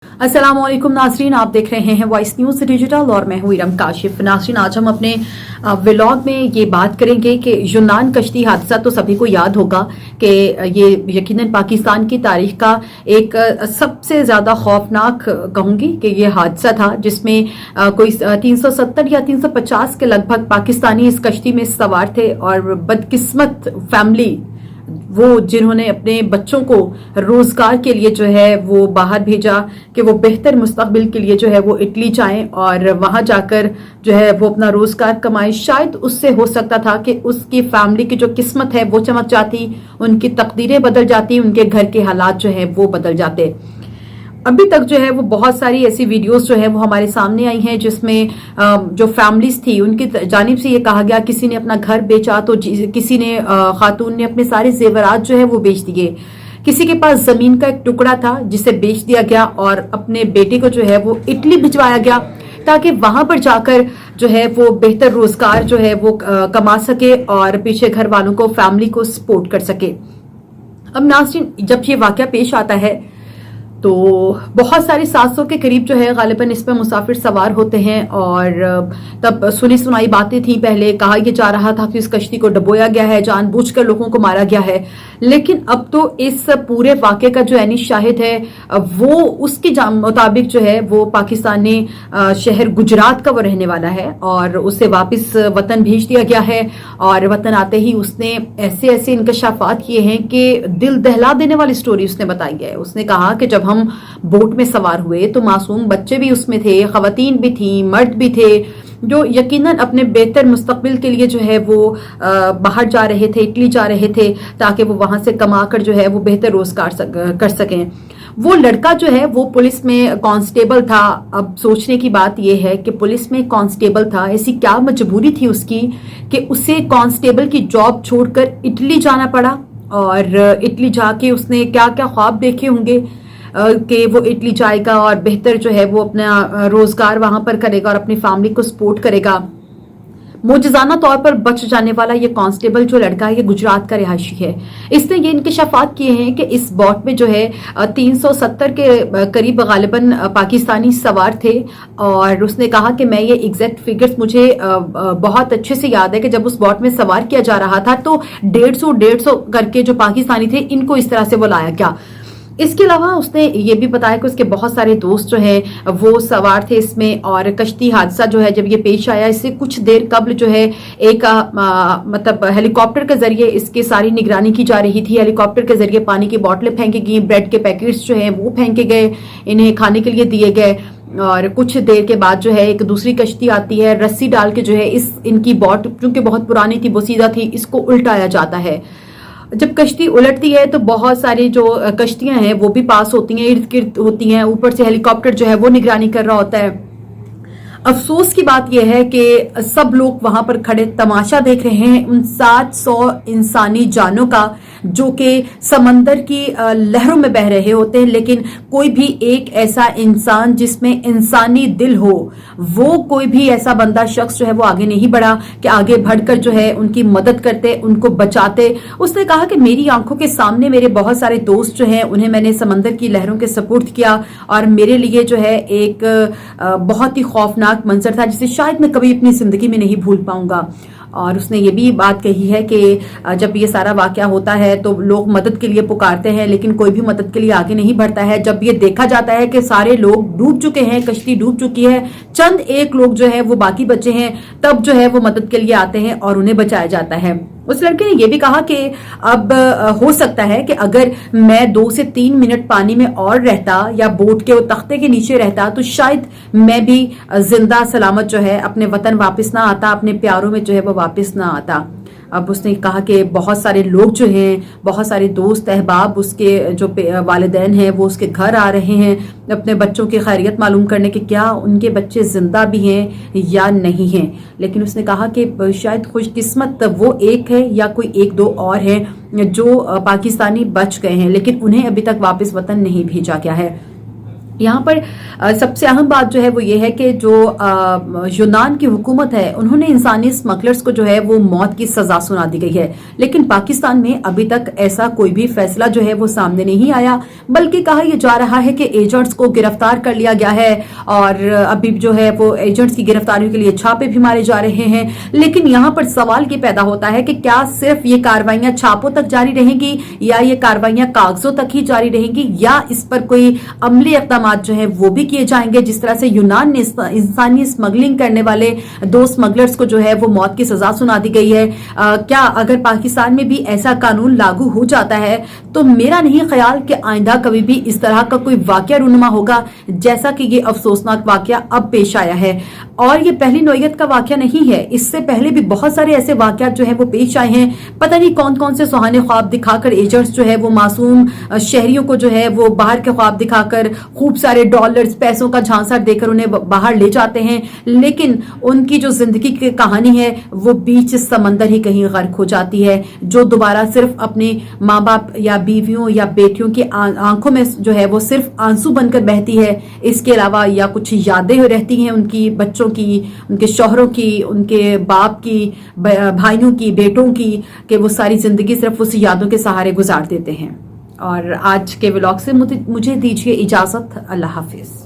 अस्सलामुअलैकुम नाजरीन, आप देख रहे हैं वॉइस न्यूज डिजिटल और मैं हूं इरम काशिफ। नाजरीन, आज हम अपने व्लॉग में ये बात करेंगे कि यूनान कश्ती हादसा तो सभी को याद होगा कि ये यकीनन पाकिस्तान की तारीख का एक सबसे ज्यादा खौफनाक कहूंगी कि ये हादसा था जिसमें कोई 370 या 350 के लगभग पाकिस्तानी इस कश्ती में सवार थे और बदकिस्मत फैमिली वो जिन्होंने अपने बच्चों को रोजगार के लिए जो है वो बाहर भेजा कि वो बेहतर मुस्तकबिल के लिए जो है वो इटली जाएं और वहां जाकर जो है वो अपना रोजगार कमाएं। शायद उससे हो सकता था कि उसकी फैमिली की जो किस्मत है वो चमक जाती, उनकी तकदीरें बदल जाती, उनके घर के हालात जो है वो बदल जाते। अभी तक जो है वो बहुत सारी ऐसी वीडियोस जो है वो हमारे सामने आई हैं जिसमें जो फैमिलीज थी उनकी जानिब से ये कहा गया, किसी ने अपना घर बेचा तो किसी ने खातून ने अपने सारे जेवरात जो है वो बेच दिए, किसी के पास जमीन का एक टुकड़ा था जिसे बेच दिया गया और अपने बेटे को जो है वो इटली भिजवाया गया ताकि वहां पर जाकर जो है वो बेहतर रोजगार जो है वो कमा सके और पीछे घर वालों को, फैमिली को सपोर्ट कर सके। अब नाज़रीन, जब ये वाकया पेश आता है तो बहुत सारे 700 के करीब जो है गालिबन इस पर मुसाफिर सवार होते हैं और तब सुनी सुनाई बातें थी। पहले कहा यह जा रहा था कि इस कश्ती को डुबोया गया है, जानबूझकर लोगों को मारा गया है, लेकिन अब तो इस पूरे वाक़े का जो ऐनी शाहिद है वो उसके मुताबिक जो है वो पाकिस्तानी शहर गुजरात का वो रहने वाला है और उसे वापस वतन भेज दिया गया है। और वतन आते ही उसने ऐसे ऐसे इंकशाफात किए हैं कि दिल दहला देने वाली स्टोरी उसने बताई है। उसने कहा कि जब हम बोट में सवार हुए तो मासूम बच्चे भी उसमें थे, खवातीन भी थी, मर्द भी थे, जो यकीनन अपने बेहतर मुस्तकबिल के लिए जो है वो बाहर जा रहे थे, इटली जा रहे थे ताकि वो वहां से कमाकर जो है वो बेहतर रोजगार कर सकें। वो लड़का जो है वो पुलिस में कांस्टेबल था। अब सोचने की बात यह है कि पुलिस में कांस्टेबल था, ऐसी क्या मजबूरी थी उसकी कि उसे कांस्टेबल की जॉब छोड़कर इटली जाना पड़ा और इटली जाके उसने क्या क्या ख्वाब देखे होंगे कि वो इटली जाएगा और बेहतर जो है वो अपना रोजगार वहां पर करेगा और अपनी फैमिली को सपोर्ट करेगा। मोजजाना तौर पर बच जाने वाला ये कांस्टेबल जो लड़का है ये गुजरात का रिहायशी है। इसने ये इंकशाफात किए हैं कि इस बोट में जो है 370 के करीब गालिबन पाकिस्तानी सवार थे और उसने कहा कि मैं ये एग्जैक्ट फिगर्स मुझे बहुत अच्छे से याद है कि जब उस बोट में सवार किया जा रहा था तो 150 करके जो पाकिस्तानी थे इनको इस तरह से वो लाया गया। इसके अलावा उसने ये भी बताया कि उसके बहुत सारे दोस्त जो हैं वो सवार थे इसमें और कश्ती हादसा जो है जब ये पेश आया इससे कुछ देर कबल जो है एक मतलब हेलीकॉप्टर के जरिए इसकी सारी निगरानी की जा रही थी। हेलीकॉप्टर के जरिए पानी की बोतलें फेंकी गई, ब्रेड के पैकेट्स जो हैं वो फेंके गए, इन्हें खाने के लिए दिए गए और कुछ देर के बाद जो है एक दूसरी कश्ती आती है, रस्सी डाल के जो है इनकी बोट चूंकि बहुत पुरानी थी, बोसीदा थी, इसको उल्टाया जाता है। जब कश्ती उलटती है तो बहुत सारी जो कश्तियां हैं वो भी पास होती हैं, इर्द गिर्द होती हैं, ऊपर से हेलीकॉप्टर जो है वो निगरानी कर रहा होता है। अफसोस की बात यह है कि सब लोग वहां पर खड़े तमाशा देख रहे हैं उन 700 इंसानी जानों का जो कि समंदर की लहरों में बह रहे होते हैं, लेकिन कोई भी एक ऐसा इंसान जिसमें इंसानी दिल हो, वो कोई भी ऐसा बंदा शख्स जो है वो आगे नहीं बढ़ा कि आगे बढ़कर जो है उनकी मदद करते, उनको बचाते। उसने कहा कि मेरी आंखों के सामने मेरे बहुत सारे दोस्त जो हैं उन्हें मैंने समंदर की लहरों के सपुर्द किया और मेरे लिए जो है एक बहुत ही खौफनाक मंजर था जिसे शायद मैं कभी अपनी जिंदगी में नहीं भूल पाऊंगा। और उसने ये भी बात कही है कि जब ये सारा वाकया होता है तो लोग मदद के लिए पुकारते हैं लेकिन कोई भी मदद के लिए आगे नहीं बढ़ता है। जब ये देखा जाता है कि सारे लोग डूब चुके हैं, कश्ती डूब चुकी है, चंद एक लोग जो है वो बाकी बचे हैं, तब जो है वो मदद के लिए आते हैं और उन्हें बचाया जाता है। उस लड़के ने यह भी कहा कि अब हो सकता है कि अगर मैं 2 से 3 मिनट पानी में और रहता या बोट के वो तख्ते के नीचे रहता तो शायद मैं भी जिंदा सलामत जो है अपने वतन वापस ना आता, अपने प्यारों में जो है वो वापस ना आता। अब उसने कहा कि बहुत सारे लोग जो हैं, बहुत सारे दोस्त अहबाब उसके जो वालिदैन हैं वो उसके घर आ रहे हैं अपने बच्चों की खैरियत मालूम करने के, क्या उनके बच्चे जिंदा भी हैं या नहीं हैं। लेकिन उसने कहा कि शायद खुशकिस्मत वो एक है या कोई एक दो और हैं जो पाकिस्तानी बच गए हैं लेकिन उन्हें अभी तक वापस वतन नहीं भेजा गया है। यहाँ पर सबसे अहम बात जो है वो ये है कि जो यूनान की हुकूमत है उन्होंने इंसानी स्मगलर्स को जो है वो मौत की सजा सुना दी गई है, लेकिन पाकिस्तान में अभी तक ऐसा कोई भी फैसला जो है वो सामने नहीं आया, बल्कि कहा यह जा रहा है कि एजेंट्स को गिरफ्तार कर लिया गया है और अभी जो है वो एजेंट्स की गिरफ्तारियों के लिए छापे भी मारे जा रहे हैं। लेकिन यहाँ पर सवाल ये पैदा होता है कि क्या सिर्फ ये कार्रवाइयां छापों तक जारी रहेंगी या ये कार्रवाइयां कागजों तक ही जारी रहेंगी, या इस पर कोई अमली इक़दाम जो है वो भी किए जाएंगे। जिस तरह से यूनान ने इंसानी स्मगलिंग करने वाले 2 स्मगलर्स को जो है वो मौत की सजा सुना दी गई है, क्या अगर पाकिस्तान में भी ऐसा कानून लागू हो जाता है तो मेरा नहीं ख्याल कि आइंदा कभी भी इस तरह का कोई वाकया रूनुमा होगा जैसा कि ये अफसोसनाक वाकया अब पेश आया है। और ये पहली नौयत का वाकया नहीं है, इससे पहले भी बहुत सारे ऐसे वाकयात जो है वो पेश आए हैं। पता नहीं कौन कौन से सुहाने ख्वाब दिखाकर एजेंट्स जो है वो मासूम शहरियों को जो है वो बाहर के ख्वाब दिखाकर खूब सारे डॉलर्स पैसों का झांसा देकर उन्हें बाहर ले जाते हैं, लेकिन उनकी जो जिंदगी की कहानी है वो बीच समंदर ही कहीं गर्क हो जाती है, जो दोबारा सिर्फ अपने माँ बाप या बीवियों या बेटियों की आंखों में जो है वो सिर्फ आंसू बनकर बहती है। इसके अलावा या कुछ यादें रहती हैं उनकी बच्चों की, उनके शौहरों की, उनके बाप की, भाइयों की, बेटों की, कि वो सारी जिंदगी सिर्फ उस यादों के सहारे गुजार देते हैं। और आज के व्लॉग से मुझे दीजिए इजाजत। अल्लाह हाफिज।